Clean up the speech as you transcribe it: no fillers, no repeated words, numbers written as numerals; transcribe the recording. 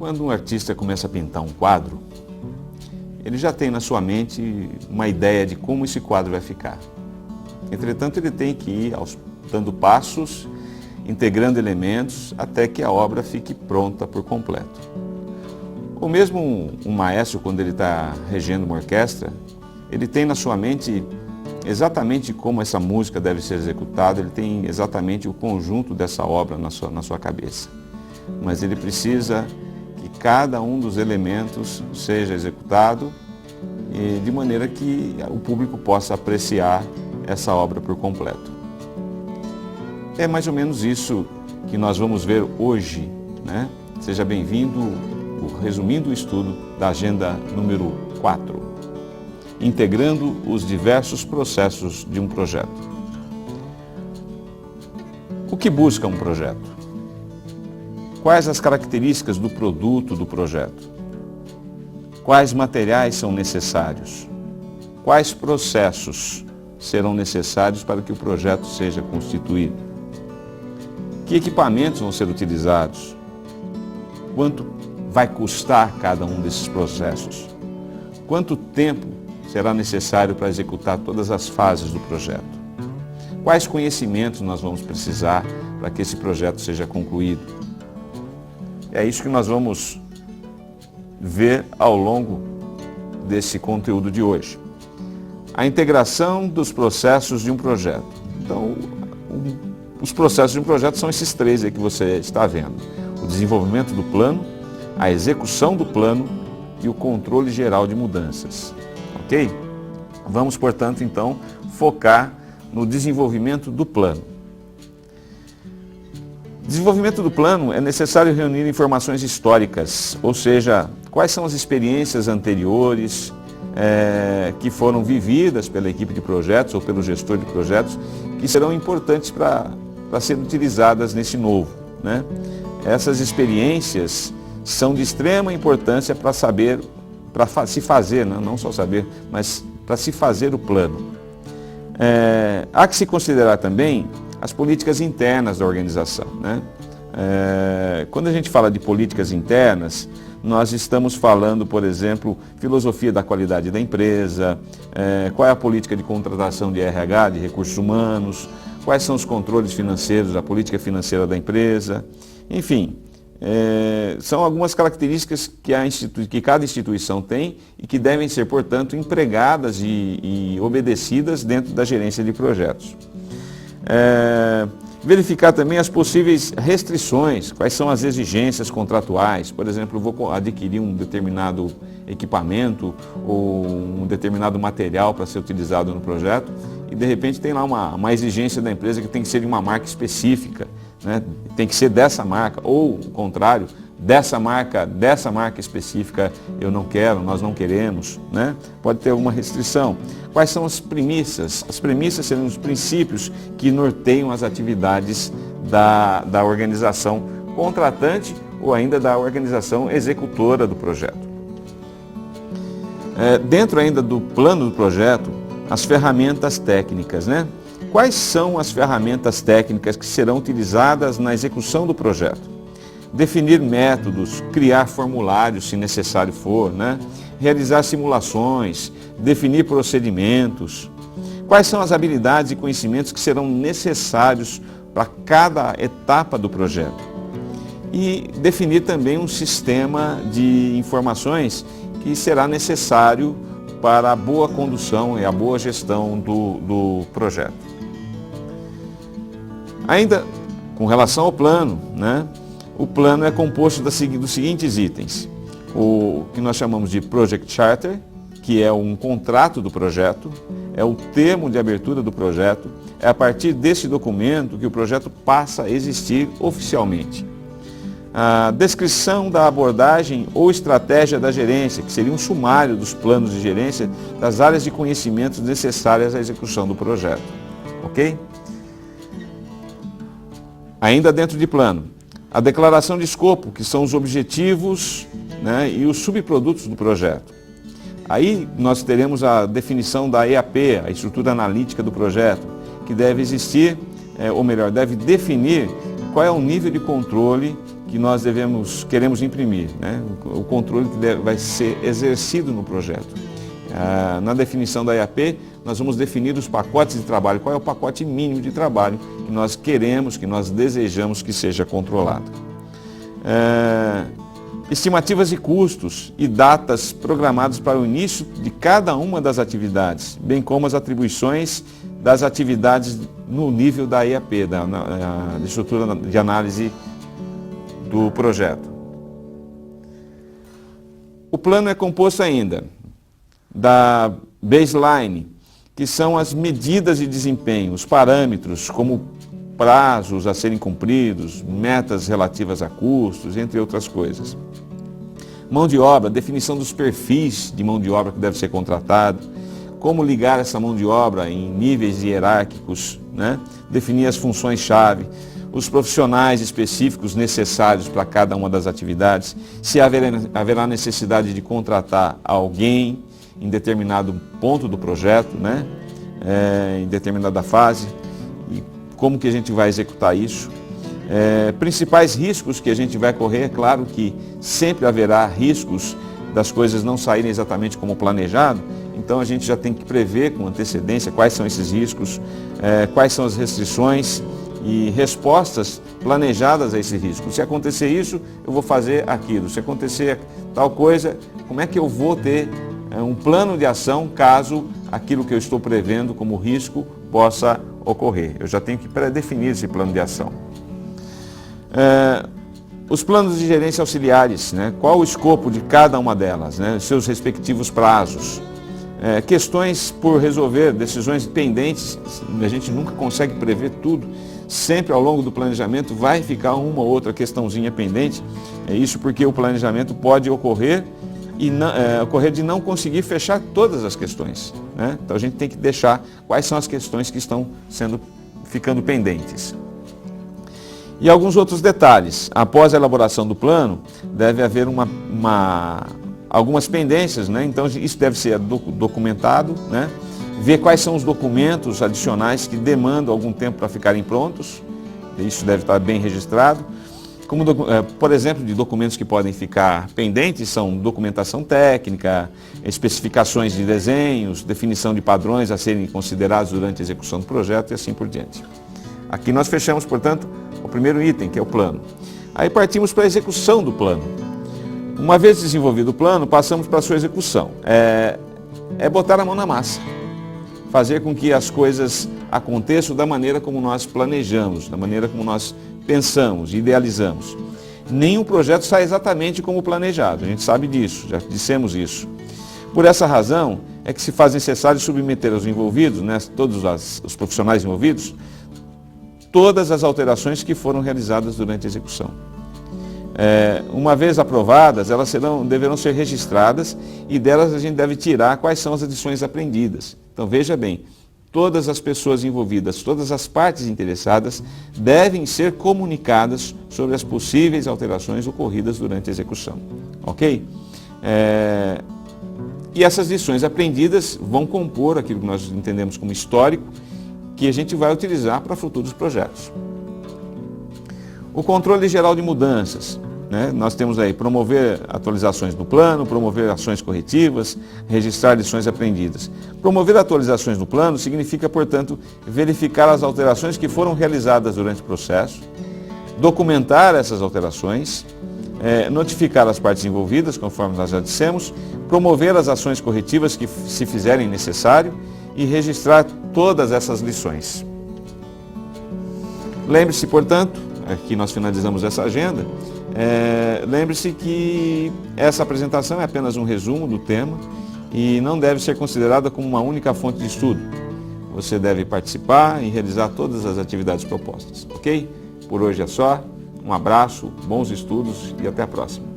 Quando um artista começa a pintar um quadro, ele já tem na sua mente uma ideia de como esse quadro vai ficar. Entretanto, ele tem que ir dando passos, integrando elementos, até que a obra fique pronta por completo. Ou mesmo um maestro, quando ele está regendo uma orquestra, ele tem na sua mente exatamente como essa música deve ser executada, ele tem exatamente o conjunto dessa obra na sua cabeça. Mas ele precisa que cada um dos elementos seja executado de maneira que o público possa apreciar essa obra por completo. É mais ou menos isso que nós vamos ver hoje, né? Seja bem-vindo, resumindo o estudo da agenda número 4, integrando os diversos processos de um projeto. O que busca um projeto? Quais as características do produto do projeto? Quais materiais são necessários? Quais processos serão necessários para que o projeto seja constituído? Que equipamentos vão ser utilizados? Quanto vai custar cada um desses processos? Quanto tempo será necessário para executar todas as fases do projeto? Quais conhecimentos nós vamos precisar para que esse projeto seja concluído? É isso que nós vamos ver ao longo desse conteúdo de hoje. A integração dos processos de um projeto. Então, os processos de um projeto são esses três aí que você está vendo. O desenvolvimento do plano, a execução do plano e o controle geral de mudanças. Ok? Vamos, portanto, então, focar no desenvolvimento do plano. Desenvolvimento do plano é necessário reunir informações históricas, ou seja, quais são as experiências anteriores que foram vividas pela equipe de projetos ou pelo gestor de projetos, que serão importantes para serem utilizadas nesse novo, né? Essas experiências são de extrema importância para saber, para se fazer, não só saber, mas para se fazer o plano. Há que se considerar também as políticas internas da organização, né? Quando a gente fala de políticas internas, nós estamos falando, por exemplo, filosofia da qualidade da empresa, qual é a política de contratação de RH, de recursos humanos, quais são os controles financeiros, a política financeira da empresa, enfim, são algumas características que cada instituição tem e que devem ser, portanto, empregadas e obedecidas dentro da gerência de projetos. Verificar também as possíveis restrições, quais são as exigências contratuais. Por exemplo, eu vou adquirir um determinado equipamento ou um determinado material para ser utilizado no projeto e de repente tem lá uma exigência da empresa que tem que ser de uma marca específica, né? Tem que ser dessa marca, ou o contrário, dessa marca específica eu não quero, nós não queremos, né? Pode ter alguma restrição. Quais são as premissas? As premissas seriam os princípios que norteiam as atividades da organização contratante ou ainda da organização executora do projeto. Dentro ainda do plano do projeto, as ferramentas técnicas, né? Quais são as ferramentas técnicas que serão utilizadas na execução do projeto? Definir métodos, criar formulários se necessário for, né? Realizar simulações, definir procedimentos. Quais são as habilidades e conhecimentos que serão necessários para cada etapa do projeto? E definir também um sistema de informações que será necessário para a boa condução e a boa gestão do projeto. Ainda com relação ao plano, né? O plano é composto dos seguintes itens. O que nós chamamos de Project Charter, que é um contrato do projeto, é o termo de abertura do projeto, é a partir desse documento que o projeto passa a existir oficialmente. A descrição da abordagem ou estratégia da gerência, que seria um sumário dos planos de gerência das áreas de conhecimentos necessárias à execução do projeto. Ok? Ainda dentro de plano, a declaração de escopo, que são os objetivos, né, e os subprodutos do projeto. Aí nós teremos a definição da EAP, a estrutura analítica do projeto, que deve existir, ou melhor, deve definir qual é o nível de controle que nós queremos imprimir, né? O controle que vai ser exercido no projeto. Na definição da IAP, nós vamos definir os pacotes de trabalho, qual é o pacote mínimo de trabalho que nós queremos, que nós desejamos que seja controlado. Estimativas de custos e datas programadas para o início de cada uma das atividades, bem como as atribuições das atividades no nível da IAP, da estrutura de análise do projeto. O plano é composto ainda da baseline, que são as medidas de desempenho, os parâmetros, como prazos a serem cumpridos, metas relativas a custos, entre outras coisas. Mão de obra, definição dos perfis de mão de obra que deve ser contratado, como ligar essa mão de obra em níveis hierárquicos, né? Definir as funções-chave, os profissionais específicos necessários para cada uma das atividades, se haverá necessidade de contratar alguém em determinado ponto do projeto, né? Em determinada fase, e como que a gente vai executar isso. Principais riscos que a gente vai correr, é claro que sempre haverá riscos das coisas não saírem exatamente como planejado, então a gente já tem que prever com antecedência quais são esses riscos, quais são as restrições e respostas planejadas a esse risco. Se acontecer isso, eu vou fazer aquilo. Se acontecer tal coisa, como é que eu vou ter um plano de ação caso aquilo que eu estou prevendo como risco possa ocorrer? Eu já tenho que pré-definir esse plano de ação. Os planos de gerência auxiliares, né? Qual o escopo de cada uma delas, né? Seus respectivos prazos. Questões por resolver, decisões pendentes, a gente nunca consegue prever tudo. Sempre ao longo do planejamento vai ficar uma ou outra questãozinha pendente. Isso porque o planejamento pode ocorrer ocorrer de não conseguir fechar todas as questões, né? Então a gente tem que deixar quais são as questões que estão ficando pendentes. E alguns outros detalhes. Após a elaboração do plano, deve haver algumas pendências, né? Então isso deve ser documentado, né? Ver quais são os documentos adicionais que demandam algum tempo para ficarem prontos. Isso deve estar bem registrado. Como, por exemplo, de documentos que podem ficar pendentes são documentação técnica, especificações de desenhos, definição de padrões a serem considerados durante a execução do projeto e assim por diante. Aqui nós fechamos, portanto, o primeiro item, que é o plano. Aí partimos para a execução do plano. Uma vez desenvolvido o plano, passamos para a sua execução. É botar a mão na massa. Fazer com que as coisas aconteçam da maneira como nós planejamos, da maneira como nós pensamos, idealizamos. Nenhum projeto sai exatamente como planejado, a gente sabe disso, já dissemos isso. Por essa razão é que se faz necessário submeter aos envolvidos, né, todos os profissionais envolvidos, todas as alterações que foram realizadas durante a execução. Uma vez aprovadas, elas deverão ser registradas e delas a gente deve tirar quais são as lições aprendidas. Então veja bem, todas as pessoas envolvidas, todas as partes interessadas devem ser comunicadas sobre as possíveis alterações ocorridas durante a execução. Ok? E essas lições aprendidas vão compor aquilo que nós entendemos como histórico, que a gente vai utilizar para futuros projetos. O controle geral de mudanças, né? Nós temos aí promover atualizações do plano, promover ações corretivas, registrar lições aprendidas. Promover atualizações do plano significa, portanto, verificar as alterações que foram realizadas durante o processo, documentar essas alterações, notificar as partes envolvidas, conforme nós já dissemos, promover as ações corretivas que se fizerem necessário e registrar todas essas lições. Lembre-se, portanto, aqui nós finalizamos essa agenda, lembre-se que essa apresentação é apenas um resumo do tema e não deve ser considerada como uma única fonte de estudo. Você deve participar e realizar todas as atividades propostas, ok? Por hoje é só, um abraço, bons estudos e até a próxima.